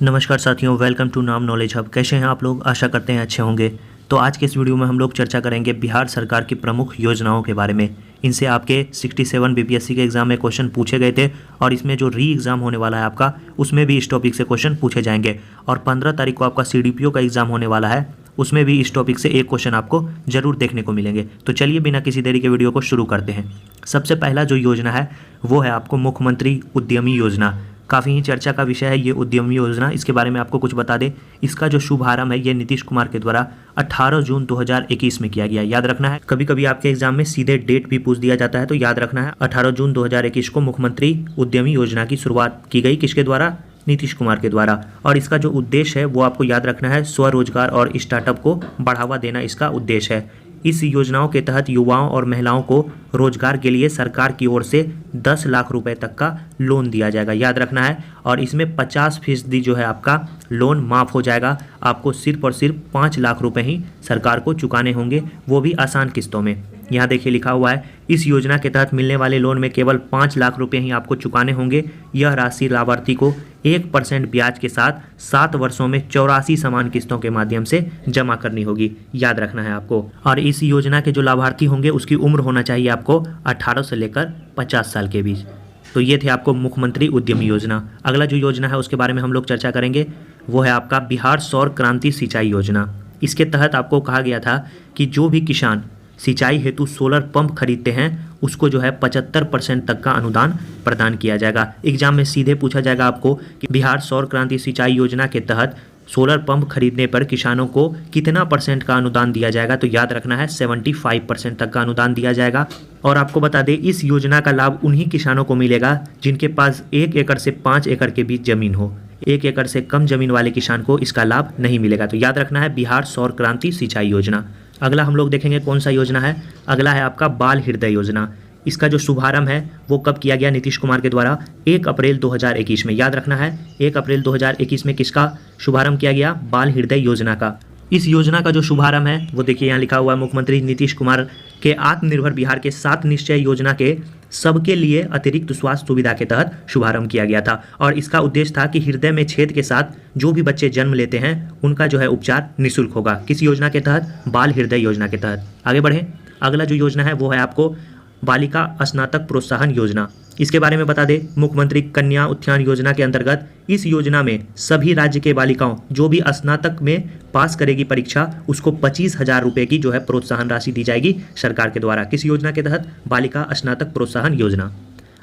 नमस्कार साथियों, welcome to नाम नॉलेज हब। कैसे हैं आप लोग? आशा करते हैं अच्छे होंगे। तो आज के इस वीडियो में हम लोग चर्चा करेंगे बिहार सरकार की प्रमुख योजनाओं के बारे में। इनसे आपके 67 बीपीएससी के एग्ज़ाम में क्वेश्चन पूछे गए थे और इसमें जो री एग्ज़ाम होने वाला है आपका, उसमें भी इस टॉपिक से क्वेश्चन पूछे जाएंगे। और 15 तारीख को आपका सीडीपीओ का एग्ज़ाम होने वाला है, उसमें भी इस टॉपिक से एक क्वेश्चन आपको जरूर देखने को मिलेंगे। तो चलिए बिना किसी देरी के वीडियो को शुरू करते हैं। सबसे पहला जो योजना है वो है आपको मुख्यमंत्री उद्यमी योजना। काफ़ी ही चर्चा का विषय है ये उद्यमी योजना। इसके बारे में आपको कुछ बता दें, इसका जो शुभारंभ है ये नीतीश कुमार के द्वारा 18 जून 2021 में किया गया। याद रखना है, कभी कभी आपके एग्जाम में सीधे डेट भी पूछ दिया जाता है, तो याद रखना है 18 जून 2021 को मुख्यमंत्री उद्यमी योजना की शुरुआत की गई। किसके द्वारा? नीतीश कुमार के द्वारा। और इसका जो उद्देश्य है वो आपको याद रखना है, स्वरोजगार और स्टार्टअप को बढ़ावा देना इसका उद्देश्य है। इस योजनाओं के तहत युवाओं और महिलाओं को रोजगार के लिए सरकार की ओर से 10 लाख रुपए तक का लोन दिया जाएगा। याद रखना है। और इसमें 50% जो है आपका लोन माफ़ हो जाएगा। आपको सिर्फ और सिर्फ 5 लाख रुपए ही सरकार को चुकाने होंगे, वो भी आसान किस्तों में। यहाँ देखिए लिखा हुआ है, इस योजना के तहत मिलने वाले लोन में केवल 5 लाख रुपए ही आपको चुकाने होंगे। यह राशि लाभार्थी को 1% ब्याज के साथ 7 वर्षों में 84 समान किस्तों के माध्यम से जमा करनी होगी। याद रखना है आपको। और इस योजना के जो लाभार्थी होंगे उसकी उम्र होना चाहिए आपको 18 से लेकर 50 साल के बीच। तो ये थे आपको मुख्यमंत्री उद्यमी योजना। अगला जो योजना है उसके बारे में हम लोग चर्चा करेंगे, वो है आपका बिहार सौर क्रांति सिंचाई योजना। इसके तहत आपको कहा गया था कि जो भी किसान सिंचाई हेतु सोलर पंप खरीदते हैं उसको जो है 75% तक का अनुदान प्रदान किया जाएगा। एग्जाम में सीधे पूछा जाएगा आपको कि बिहार सौर क्रांति सिंचाई योजना के तहत सोलर पंप खरीदने पर किसानों को कितना % का अनुदान दिया जाएगा। तो याद रखना है 75% तक का अनुदान दिया जाएगा। और आपको बता दें, इस योजना का लाभ उन्हीं किसानों को मिलेगा जिनके पास 1 एकड़ से 5 एकड़ के बीच जमीन हो। 1 एकड़ से कम जमीन वाले किसान को इसका लाभ नहीं मिलेगा। तो याद रखना है बिहार सौर क्रांति सिंचाई योजना। अगला हम लोग देखेंगे कौन सा योजना है। अगला है आपका बाल हृदय योजना। इसका जो शुभारंभ है वो कब किया गया? नीतीश कुमार के द्वारा 1 अप्रैल 2021 में। याद रखना है 1 अप्रैल 2021 में किसका शुभारंभ किया गया? बाल हृदय योजना का। इस योजना का जो शुभारंभ है वो देखिए यहाँ लिखा हुआ है, मुख्यमंत्री नीतीश कुमार के आत्मनिर्भर बिहार के 7 निश्चय योजना के सबके लिए अतिरिक्त स्वास्थ्य सुविधा के तहत शुभारंभ किया गया था। और इसका उद्देश्य था कि हृदय में छेद के साथ जो भी बच्चे जन्म लेते हैं उनका जो है उपचार निःशुल्क होगा। किस योजना के तहत? बाल हृदय योजना के तहत। आगे बढ़ें। अगला जो योजना है वो है आपको बालिका स्नातक प्रोत्साहन योजना। इसके बारे में बता दें, मुख्यमंत्री कन्या उत्थान योजना के अंतर्गत इस योजना में सभी राज्य के बालिकाओं जो भी स्नातक में पास करेगी परीक्षा, उसको 25,000 रुपये की जो है प्रोत्साहन राशि दी जाएगी सरकार के द्वारा। किस योजना के तहत? बालिका स्नातक प्रोत्साहन योजना।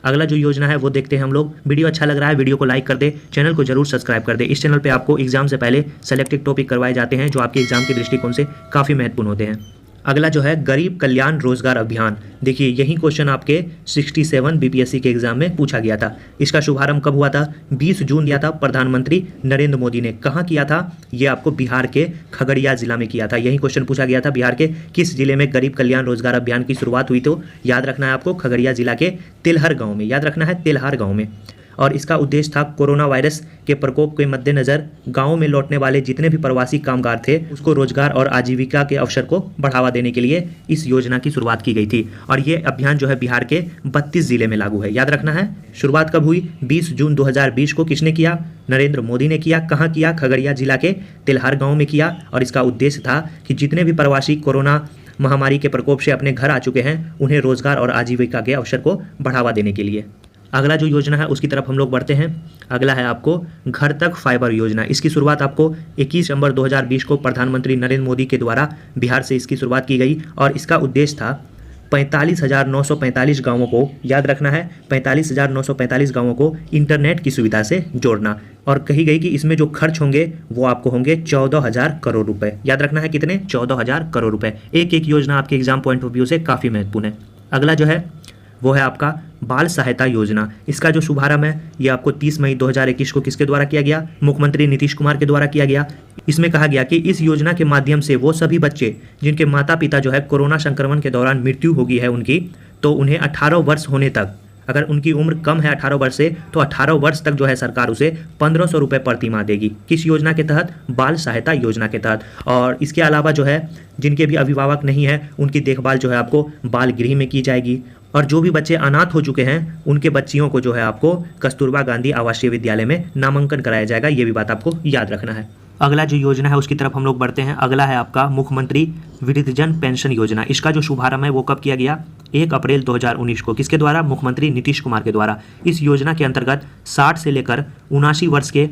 अगला जो योजना है वो देखते हैं हम लोग। वीडियो अच्छा लग रहा है वीडियो को लाइक कर दे, चैनल को जरूर सब्सक्राइब कर दे। इस चैनल पे आपको एग्जाम से पहले सेलेक्टेड टॉपिक करवाए जाते हैं जो आपके एग्जाम के दृष्टिकोण से काफ़ी महत्वपूर्ण होते हैं। अगला जो है गरीब कल्याण रोजगार अभियान। देखिए यही क्वेश्चन आपके 67 बीपीएससी के एग्जाम में पूछा गया था। इसका शुभारंभ कब हुआ था? 20 जून दिया था प्रधानमंत्री नरेंद्र मोदी ने। कहाँ किया था? ये आपको बिहार के खगड़िया जिला में किया था। यही क्वेश्चन पूछा गया था, बिहार के किस जिले में गरीब कल्याण रोजगार अभियान की शुरुआत हुई? तो याद रखना है आपको खगड़िया जिला के तिलहर गाँव में। याद रखना है तिलहर गाँव में। और इसका उद्देश्य था कोरोना वायरस के प्रकोप के मद्देनजर गांव में लौटने वाले जितने भी प्रवासी कामगार थे उसको रोजगार और आजीविका के अवसर को बढ़ावा देने के लिए इस योजना की शुरुआत की गई थी। और ये अभियान जो है बिहार के 32 जिले में लागू है। याद रखना है। शुरुआत कब हुई? 20 जून 2020 को। किसने किया? नरेंद्र मोदी ने किया। कहाँ किया? खगड़िया जिला के तिलहर गाँव में किया। और इसका उद्देश्य था कि जितने भी प्रवासी कोरोना महामारी के प्रकोप से अपने घर आ चुके हैं उन्हें रोजगार और आजीविका के अवसर को बढ़ावा देने के लिए। अगला जो योजना है उसकी तरफ हम लोग बढ़ते हैं। अगला है आपको घर तक फाइबर योजना। इसकी शुरुआत आपको 21 दिसंबर 2020 को प्रधानमंत्री नरेंद्र मोदी के द्वारा बिहार से इसकी शुरुआत की गई। और इसका उद्देश्य था 45,945 गाँवों को, याद रखना है 45,945 गाँवों को इंटरनेट की सुविधा से जोड़ना। और कही गई कि इसमें जो खर्च होंगे वो आपको होंगे 14,000 करोड़ रुपए। याद रखना है कितने? 14,000 करोड़ रुपए। एक एक योजना आपके एग्जाम पॉइंट ऑफ व्यू से काफ़ी महत्वपूर्ण है। अगला जो है वो है आपका बाल सहायता योजना। इसका जो शुभारंभ है ये आपको 30 मई 2021 को किसके द्वारा किया गया? मुख्यमंत्री नीतीश कुमार के द्वारा किया गया। इसमें कहा गया कि इस योजना के माध्यम से वो सभी बच्चे जिनके माता पिता जो है कोरोना संक्रमण के दौरान मृत्यु हो गई है उनकी, तो उन्हें 18 वर्ष होने तक, अगर उनकी उम्र कम है 18 वर्ष से, तो 18 वर्ष तक जो है सरकार उसे 1,500 रुपये प्रति माह देगी। किस योजना के तहत? बाल सहायता योजना के तहत। और इसके अलावा जो है जिनके भी अभिभावक नहीं है उनकी देखभाल जो है आपको बाल गृह में की जाएगी। और जो भी बच्चे अनाथ हो चुके हैं उनके बच्चियों को जो है आपको कस्तूरबा गांधी आवासीय विद्यालय में नामांकन कराया जाएगा, ये भी बात आपको याद रखना है। अगला जो योजना है उसकी तरफ हम लोग बढ़ते हैं। अगला है आपका मुख्यमंत्री वृद्धजन पेंशन योजना। इसका जो शुभारंभ है वो कब किया गया? 1 अप्रैल 2019 को। किसके द्वारा? मुख्यमंत्री नीतीश कुमार के द्वारा। इस योजना के अंतर्गत 60 से लेकर 79 वर्ष के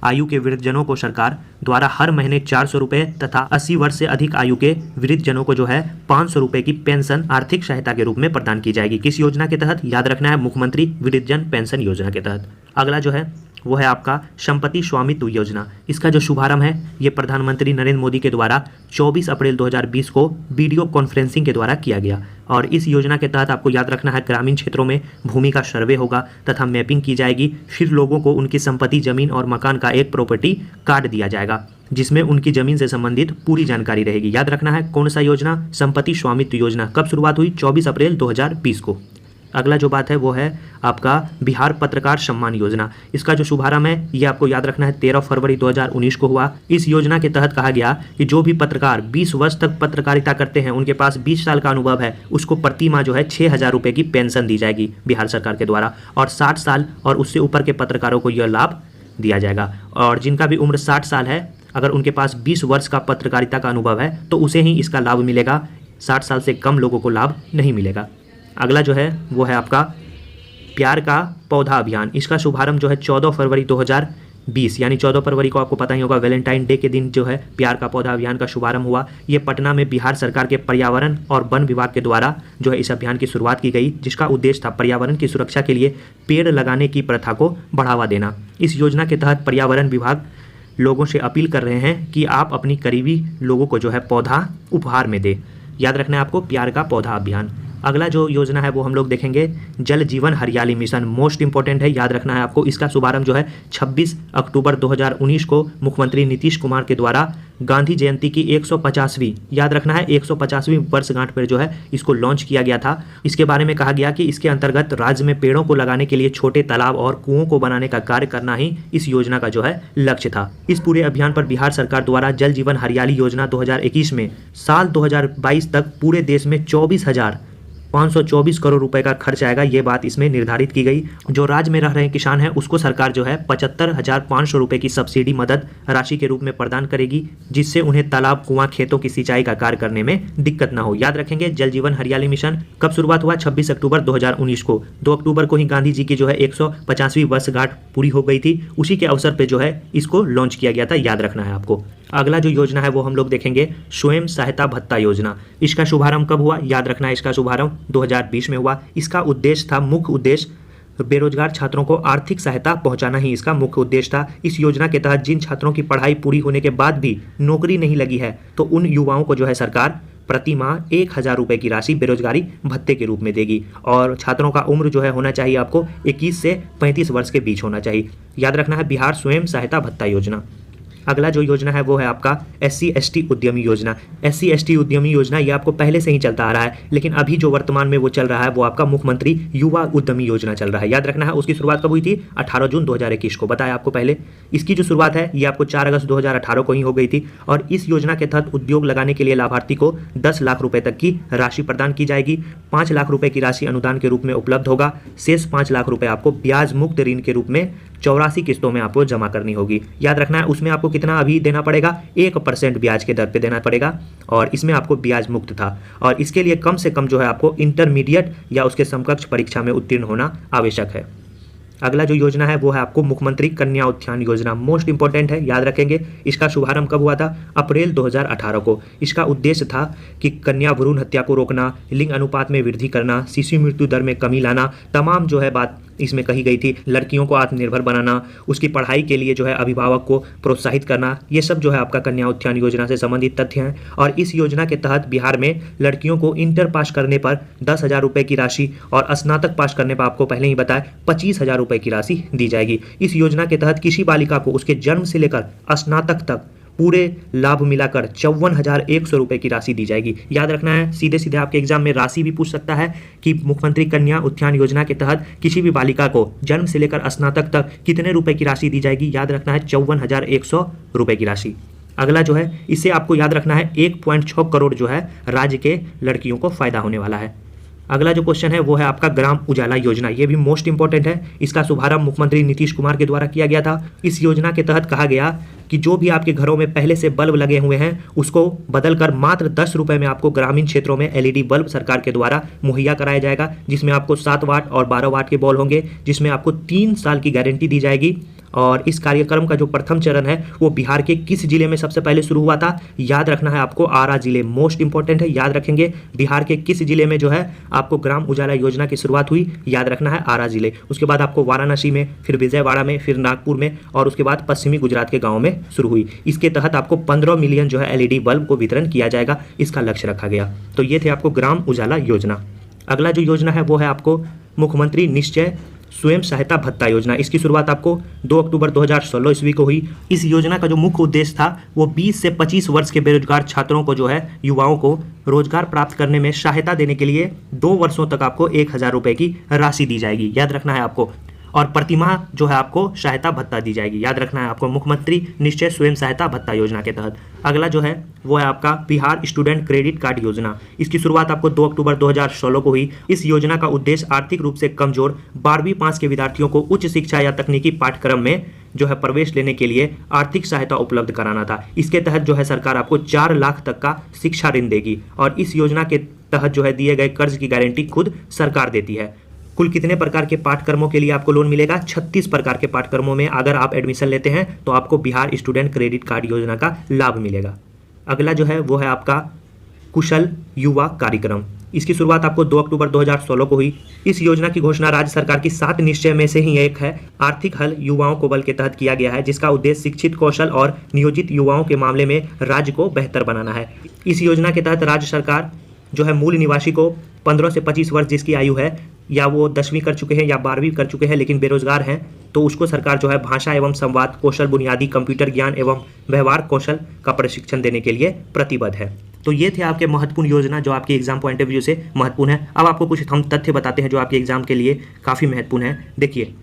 आयु के वृद्धजनों को सरकार द्वारा हर महीने 400 रुपये तथा 80 वर्ष से अधिक आयु के वृद्धजनों को जो है 500 रुपये की पेंशन आर्थिक सहायता के रूप में प्रदान की जाएगी। किस योजना के तहत? याद रखना है, मुख्यमंत्री वृद्धजन पेंशन योजना के तहत। अगला जो है वो है आपका संपत्ति स्वामित्व योजना। इसका जो शुभारंभ है ये प्रधानमंत्री नरेंद्र मोदी के द्वारा 24 अप्रैल 2020 को वीडियो कॉन्फ्रेंसिंग के द्वारा किया गया। और इस योजना के तहत आपको याद रखना है, ग्रामीण क्षेत्रों में भूमि का सर्वे होगा तथा मैपिंग की जाएगी। फिर लोगों को उनकी संपत्ति, जमीन और मकान का एक प्रॉपर्टी कार्ड दिया जाएगा जिसमें उनकी जमीन से संबंधित पूरी जानकारी रहेगी। याद रखना है कौन सा योजना? संपत्ति स्वामित्व योजना। कब शुरुआत हुई? 24 अप्रैल 2020 को। अगला जो बात है वो है आपका बिहार पत्रकार सम्मान योजना। इसका जो शुभारंभ है ये आपको याद रखना है 13 फरवरी 2019 को हुआ। इस योजना के तहत कहा गया कि जो भी पत्रकार 20 वर्ष तक पत्रकारिता करते हैं, उनके पास 20 साल का अनुभव है, उसको प्रति माह जो है 6,000 रुपये की पेंशन दी जाएगी बिहार सरकार के द्वारा। और 60 साल और उससे ऊपर के पत्रकारों को यह लाभ दिया जाएगा। और जिनका भी उम्र 60 साल है, अगर उनके पास 20 वर्ष का पत्रकारिता का अनुभव है तो उसे ही इसका लाभ मिलेगा। 60 साल से कम लोगों को लाभ नहीं मिलेगा। अगला जो है वो है आपका प्यार का पौधा अभियान। इसका शुभारंभ जो है 14 फरवरी 2020 यानी 14 फरवरी को आपको पता ही होगा, वैलेंटाइन डे के दिन जो है प्यार का पौधा अभियान का शुभारंभ हुआ। ये पटना में बिहार सरकार के पर्यावरण और वन विभाग के द्वारा जो है इस अभियान की शुरुआत की गई, जिसका उद्देश्य था पर्यावरण की सुरक्षा के लिए पेड़ लगाने की प्रथा को बढ़ावा देना। इस योजना के तहत पर्यावरण विभाग लोगों से अपील कर रहे हैं कि आप अपनी करीबी लोगों को जो है पौधा उपहार में दे। याद रखना है आपको प्यार का पौधा अभियान। अगला जो योजना है वो हम लोग देखेंगे जल जीवन हरियाली मिशन। मोस्ट इंपॉर्टेंट है, याद रखना है आपको। इसका शुभारंभ जो है 26 अक्टूबर 2019 को मुख्यमंत्री नीतीश कुमार के द्वारा गांधी जयंती की 150वीं, याद रखना है 150वीं वर्षगांठ पर जो है इसको लॉन्च किया गया था। इसके बारे में कहा गया कि इसके अंतर्गत राज्य में पेड़ों को लगाने के लिए छोटे तालाब और कुओं को बनाने का कार्य करना ही इस योजना का जो है लक्ष्य था। इस पूरे अभियान पर बिहार सरकार द्वारा जल जीवन हरियाली योजना 2021 में साल 2022 तक पूरे देश में 24,524 करोड़ रुपए का खर्च आएगा, ये बात इसमें निर्धारित की गई। जो राज्य में रह रहे किसान हैं उसको सरकार जो है 75,500 रुपए की सब्सिडी मदद राशि के रूप में प्रदान करेगी, जिससे उन्हें तालाब, कुआं, खेतों की सिंचाई का कार्य करने में दिक्कत ना हो। याद रखेंगे जल जीवन हरियाली मिशन कब शुरुआत हुआ? 26 अक्टूबर 2019 को। 2 अक्टूबर को ही गांधी जी की जो है 150वीं वर्षगांठ पूरी हो गई थी, उसी के अवसर पर जो है इसको लॉन्च किया गया था। याद रखना है आपको। अगला जो योजना है वो हम लोग देखेंगे स्वयं सहायता भत्ता योजना। इसका शुभारंभ कब हुआ? याद रखना है इसका शुभारंभ 2020 में हुआ। इसका उद्देश्य था, मुख्य उद्देश्य बेरोजगार छात्रों को आर्थिक सहायता पहुंचाना ही इसका मुख्य उद्देश्य था। इस योजना के तहत जिन छात्रों की पढ़ाई पूरी होने के बाद भी नौकरी नहीं लगी है तो उन युवाओं को जो है सरकार प्रति माह 1,000 रुपये की राशि बेरोजगारी भत्ते के रूप में देगी। और छात्रों का उम्र जो है होना चाहिए आपको 21 से 35 वर्ष के बीच होना चाहिए। याद रखना है बिहार स्वयं सहायता भत्ता योजना। अगला जो योजना है वो है आपका SC/ST उद्यमी योजना। SC/ST उद्यमी योजना ये आपको पहले से ही चलता आ रहा है, लेकिन अभी जो वर्तमान में वो चल रहा है वो आपका मुख्यमंत्री युवा उद्यमी योजना चल रहा है। याद रखना है उसकी शुरुआत कब हुई थी? 18 जून 2021 को, बताया आपको पहले। इसकी जो शुरुआत है ये आपको 4 अगस्त 2018 को ही हो गई थी। और इस योजना के तहत उद्योग लगाने के लिए लाभार्थी को 10 लाख रुपये तक की राशि प्रदान की जाएगी। 5 लाख रुपये की राशि अनुदान के रूप में उपलब्ध होगा। शेष 5 लाख रुपये आपको ब्याज मुक्त ऋण के रूप में 84 किस्तों में आपको जमा करनी होगी। याद रखना है उसमें आपको कितना अभी देना पड़ेगा? 1% ब्याज के दर पे देना पड़ेगा, और इसमें आपको ब्याज मुक्त था। और इसके लिए कम से कम जो है आपको इंटरमीडिएट या उसके समकक्ष परीक्षा में उत्तीर्ण होना आवश्यक है। अगला जो योजना है वो है आपको मुख्यमंत्री कन्या उत्थान योजना। मोस्ट इंपॉर्टेंट है, याद रखेंगे। इसका शुभारंभ कब हुआ था? अप्रैल 2018 को। इसका उद्देश्य था कि कन्या भ्रूण हत्या को रोकना, लिंग अनुपात में वृद्धि करना, शिशु मृत्यु दर में कमी लाना, तमाम जो है बात इसमें कही गई थी। लड़कियों को आत्मनिर्भर बनाना, उसकी पढ़ाई के लिए जो है अभिभावक को प्रोत्साहित करना, ये सब जो है आपका कन्या उत्थान योजना से संबंधित तथ्य हैं। और इस योजना के तहत बिहार में लड़कियों को इंटर पास करने पर 10,000 रुपये की राशि और स्नातक पास करने पर आपको पहले ही बताया 25,000 रुपये की राशि दी जाएगी। इस योजना के तहत किसी बालिका को उसके जन्म से लेकर स्नातक तक पूरे लाभ मिलाकर 54,100 रुपये की राशि दी जाएगी। याद रखना है, सीधे सीधे आपके एग्जाम में राशि भी पूछ सकता है कि मुख्यमंत्री कन्या उत्थान योजना के तहत किसी भी बालिका को जन्म से लेकर स्नातक तक कितने रुपए की राशि दी जाएगी। याद रखना है 54,100 रुपये की राशि। अगला जो है इससे आपको याद रखना है 1.6 करोड़ जो है राज्य के लड़कियों को फायदा होने वाला है। अगला जो क्वेश्चन है वो है आपका ग्राम उजाला योजना। ये भी मोस्ट इंपॉर्टेंट है। इसका शुभारंभ मुख्यमंत्री नीतीश कुमार के द्वारा किया गया था। इस योजना के तहत कहा गया कि जो भी आपके घरों में पहले से बल्ब लगे हुए हैं उसको बदलकर मात्र 10 रुपये में आपको ग्रामीण क्षेत्रों में एलईडी बल्ब सरकार के द्वारा मुहैया कराया जाएगा, जिसमें आपको 7 वाट और 12 वाट के बल्ब होंगे, जिसमें आपको 3 साल की गारंटी दी जाएगी। और इस कार्यक्रम का जो प्रथम चरण है वो बिहार के किस जिले में सबसे पहले शुरू हुआ था? याद रखना है आपको, आरा जिले। मोस्ट इंपॉर्टेंट है, याद रखेंगे। बिहार के किस जिले में जो है आपको ग्राम उजाला योजना की शुरुआत हुई? याद रखना है, आरा जिले। उसके बाद आपको वाराणसी में, फिर विजयवाड़ा में, फिर नागपुर में और उसके बाद पश्चिमी गुजरात के गाँव में शुरू हुई। इसके तहत आपको 15 मिलियन जो है एलईडी बल्ब को वितरण किया जाएगा, इसका लक्ष्य रखा गया। तो ये थे आपको ग्राम उजाला योजना। अगला जो योजना है वो है आपको मुख्यमंत्री निश्चय स्वयं सहायता भत्ता योजना। इसकी शुरुआत आपको 2 अक्टूबर 2016 ईस्वी को हुई। इस योजना का जो मुख्य उद्देश्य था वो 20 से 25 वर्ष के बेरोजगार छात्रों को जो है, युवाओं को रोजगार प्राप्त करने में सहायता देने के लिए 2 वर्षों तक आपको 1000 रुपये की राशि दी जाएगी। याद रखना है आपको। और प्रतिमाह जो है आपको सहायता भत्ता दी जाएगी। याद रखना है आपको, मुख्यमंत्री निश्चय स्वयं सहायता भत्ता योजना के तहत। अगला जो है वो है आपका बिहार स्टूडेंट क्रेडिट कार्ड योजना। इसकी शुरुआत आपको 2 अक्टूबर 2016 को हुई। इस योजना का उद्देश्य आर्थिक रूप से कमजोर 12वीं पास के विद्यार्थियों को उच्च शिक्षा या तकनीकी पाठ्यक्रम में जो है प्रवेश लेने के लिए आर्थिक सहायता उपलब्ध कराना था। इसके तहत जो है सरकार आपको 4 लाख तक का शिक्षा ऋण देगी और इस योजना के तहत जो है दिए गए कर्ज की गारंटी खुद सरकार देती है। कुल कितने प्रकार के पाठ्यक्रमों के लिए आपको लोन मिलेगा? 36 प्रकार के पाठ्यक्रमों में अगर आप एडमिशन लेते हैं तो आपको बिहार स्टूडेंट क्रेडिट कार्ड योजना का लाभ मिलेगा। अगला जो है वो है आपका कुशल युवा कार्यक्रम। इसकी शुरुआत आपको 2 अक्टूबर 2016 को हुई। इस योजना की घोषणा राज्य सरकार की 7 निश्चय में से ही एक है। आर्थिक हल युवाओं को बल के तहत किया गया है, जिसका उद्देश्य शिक्षित, कौशल और नियोजित युवाओं के मामले में राज्य को बेहतर बनाना है। इस योजना के तहत राज्य सरकार जो है मूल निवासी को 15 से 25 वर्ष जिसकी आयु है, या वो 10वीं कर चुके हैं या 12वीं कर चुके हैं लेकिन बेरोजगार हैं, तो उसको सरकार जो है भाषा एवं संवाद कौशल, बुनियादी कंप्यूटर ज्ञान एवं व्यवहार कौशल का प्रशिक्षण देने के लिए प्रतिबद्ध है। तो ये थे आपके महत्वपूर्ण योजना जो आपके एग्जाम पॉइंट ऑफ व्यू से महत्वपूर्ण है। अब आपको कुछ हम तथ्य बताते हैं जो आपके एग्जाम के लिए काफ़ी महत्वपूर्ण है। देखिए,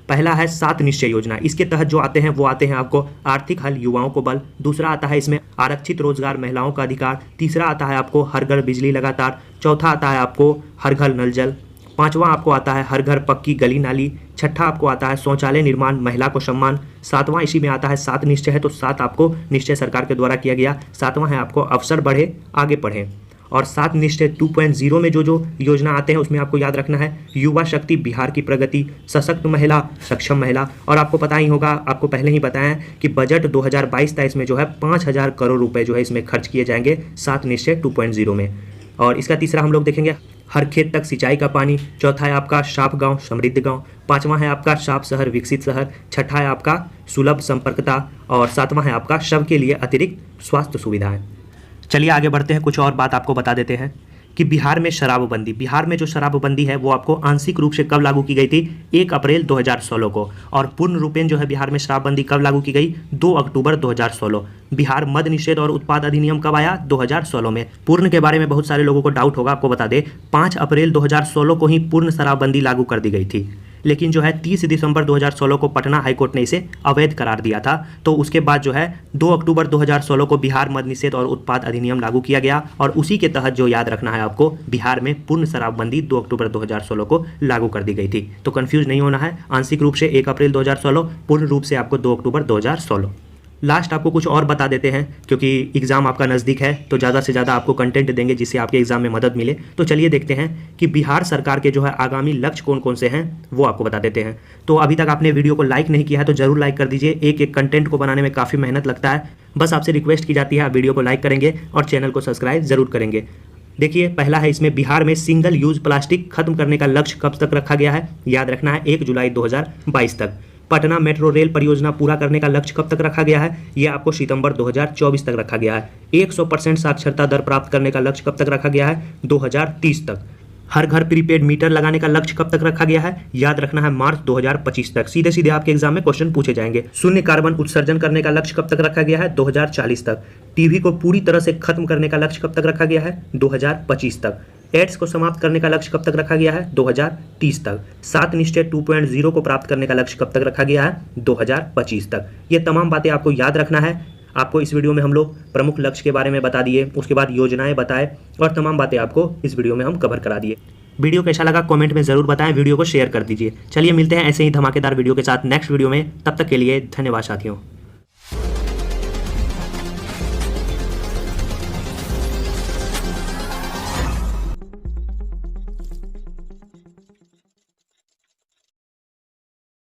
पहला है 7 निश्चय योजना। इसके तहत जो आते हैं वो आते हैं आपको आर्थिक हल युवाओं को बल। दूसरा आता है इसमें आरक्षित रोजगार महिलाओं का अधिकार। तीसरा आता है आपको हर घर बिजली लगातार। चौथा आता है आपको हर घर नल जल। पांचवा आपको आता है हर घर पक्की गली नाली। छठा आपको आता है शौचालय निर्माण, महिला को सम्मान। सातवां इसी में आता है 7 निश्चय है तो 7 आपको निश्चय सरकार के द्वारा किया गया। सातवां है आपको अवसर बढ़े आगे बढ़े। और 7 निश्चय 2.0 में जो योजना आते हैं उसमें आपको याद रखना है युवा शक्ति, बिहार की प्रगति, सशक्त महिला, सक्षम महिला। और आपको पता ही होगा, आपको पहले ही बताया कि बजट 2022-23 में जो है 5000 करोड़ रुपए जो है इसमें खर्च किए जाएंगे 7 निश्चय 2.0 में। और इसका तीसरा हम लोग देखेंगे हर खेत तक सिंचाई का पानी। चौथा है आपका साफ गांव समृद्ध गांव। पांचवा है आपका साफ शहर विकसित शहर। छठा है आपका सुलभ संपर्कता। और सातवां है आपका सबके लिए अतिरिक्त स्वास्थ्य सुविधाएं। चलिए आगे बढ़ते हैं, कुछ और बात आपको बता देते हैं कि बिहार में शराबबंदी, बिहार में जो शराबबंदी है वो आपको आंशिक रूप से कब लागू की गई थी? 1 अप्रैल 2016 को। और पूर्ण रूपेण जो है बिहार में शराबबंदी कब लागू की गई? 2 अक्टूबर 2016। बिहार मद निषेध और उत्पाद अधिनियम कब आया? 2016 में। पूर्ण के बारे में बहुत सारे लोगों को डाउट होगा, आपको बता दें 5 अप्रैल 2016 को ही पूर्ण शराबबंदी लागू कर दी गई थी। लेकिन जो है 30 दिसंबर 2016 को पटना हाईकोर्ट ने इसे अवैध करार दिया था। तो उसके बाद जो है 2 अक्टूबर 2016 को बिहार मद निषेध और उत्पाद अधिनियम लागू किया गया और उसी के तहत जो याद रखना है आपको बिहार में पूर्ण शराबबंदी 2 अक्टूबर 2016 को लागू कर दी गई थी। तो कंफ्यूज नहीं होना है, आंशिक रूप से 1 अप्रैल 2016, पूर्ण रूप से आपको 2 अक्टूबर 2016। लास्ट आपको कुछ और बता देते हैं क्योंकि एग्ज़ाम आपका नज़दीक है तो ज़्यादा से ज़्यादा आपको कंटेंट देंगे जिससे आपके एग्ज़ाम में मदद मिले। तो चलिए देखते हैं कि बिहार सरकार के जो है आगामी लक्ष्य कौन कौन से हैं वो आपको बता देते हैं। तो अभी तक आपने वीडियो को लाइक नहीं किया है तो ज़रूर लाइक कर दीजिए। एक एक कंटेंट को बनाने में काफ़ी मेहनत लगता है, बस आपसे रिक्वेस्ट की जाती है आप वीडियो को लाइक करेंगे और चैनल को सब्सक्राइब ज़रूर करेंगे। देखिए, पहला है इसमें बिहार में सिंगल यूज़ प्लास्टिक खत्म करने का लक्ष्य कब तक रखा गया है? याद रखना है 1 जुलाई 2022 तक। पटना मेट्रो रेल परियोजना पूरा करने का लक्ष्य कब तक रखा गया है? यह आपको सितंबर 2024 तक रखा गया है। 100% साक्षरता दर प्राप्त करने का लक्ष्य कब तक रखा गया है? 2030 तक। हर घर प्रीपेड मीटर लगाने का लक्ष्य कब तक रखा गया है? याद रखना है मार्च 2025 तक। सीधे सीधे आपके एग्जाम में क्वेश्चन पूछे जाएंगे। शून्य कार्बन उत्सर्जन करने का लक्ष्य कब तक रखा गया है? 2040 तक। टीबी को पूरी तरह से खत्म करने का लक्ष्य कब तक रखा गया है? 2025 तक। एड्स को समाप्त करने का लक्ष्य कब तक रखा गया है? 2030 तक। 7 निश्चय 2.0 को प्राप्त करने का लक्ष्य कब तक रखा गया है? 2025 तक। ये तमाम बातें आपको याद रखना है। आपको इस वीडियो में हम लोग प्रमुख लक्ष्य के बारे में बता दिए, उसके बाद योजनाएं बताए और तमाम बातें आपको इस वीडियो में हम कवर करा दिए। वीडियो कैसा लगा कमेंट में ज़रूर बताएं, वीडियो को शेयर कर दीजिए। चलिए मिलते हैं ऐसे ही धमाकेदार वीडियो के साथ नेक्स्ट वीडियो में, तब तक के लिए धन्यवाद साथियों।